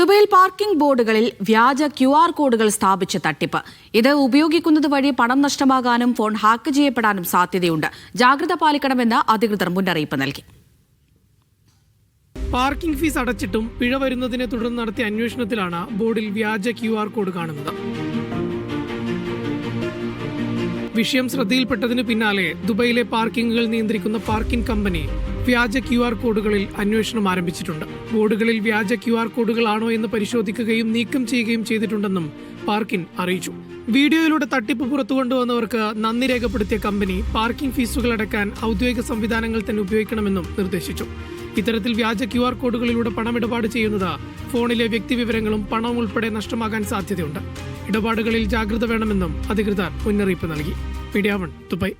ദുബൈയിൽ പാർക്കിംഗ് ബോർഡുകളിൽ വ്യാജ QR കോഡുകൾ സ്ഥാപിച്ച തട്ടിപ്പ്. ഇത് ഉപയോഗിക്കുന്നത് വഴി പണം നഷ്ടമാകാനും ഫോൺ ഹാക്ക് ചെയ്യപ്പെടാനും സാധ്യതയുണ്ട്. ജാഗ്രത പാലിക്കണമെന്ന് അധികൃതർ മുന്നറിയിപ്പ് നൽകി. പാർക്കിംഗ് ഫീസ് അടച്ചിട്ടും പിഴ വരുന്നതിനെ തുടർന്ന് നടത്തിയ അന്വേഷണത്തിലാണ് ബോർഡിൽ വ്യാജ QR കോഡ് കാണുന്നത്. വിഷയം ശ്രദ്ധയിൽപ്പെട്ടതിന് പിന്നാലെ ദുബൈയിലെ പാർക്കിംഗുകൾ നിയന്ത്രിക്കുന്ന പാർക്കിംഗ് കമ്പനി വ്യാജ QR കോഡുകളിൽ അന്വേഷണം ആരംഭിച്ചിട്ടുണ്ട്. ബോർഡുകളിൽ വ്യാജ QR കോഡുകളാണോ എന്ന് പരിശോധിക്കുകയും നീക്കം ചെയ്യുകയും ചെയ്തിട്ടുണ്ടെന്നും പാർക്കിംഗ് അറിയിച്ചു. വീഡിയോയിലൂടെ തട്ടിപ്പ് പുറത്തു കൊണ്ടുവന്നവർക്ക് നന്ദി രേഖപ്പെടുത്തിയ കമ്പനി പാർക്കിംഗ് ഫീസുകൾ അടക്കാൻ ഔദ്യോഗിക സംവിധാനങ്ങൾ തന്നെ ഉപയോഗിക്കണമെന്നും നിർദ്ദേശിച്ചു. ഇത്തരത്തിൽ വ്യാജ QR കോഡുകളിലൂടെ പണമിടപാട് ചെയ്യുന്നത് ഫോണിലെ വ്യക്തിവിവരങ്ങളും പണവും ഉൾപ്പെടെ നഷ്ടമാകാൻ സാധ്യതയുണ്ട്. ഇടപാടുകളിൽ ജാഗ്രത വേണമെന്നും അധികൃതർ മുന്നറിയിപ്പ് നൽകി. Media 1 Dubai.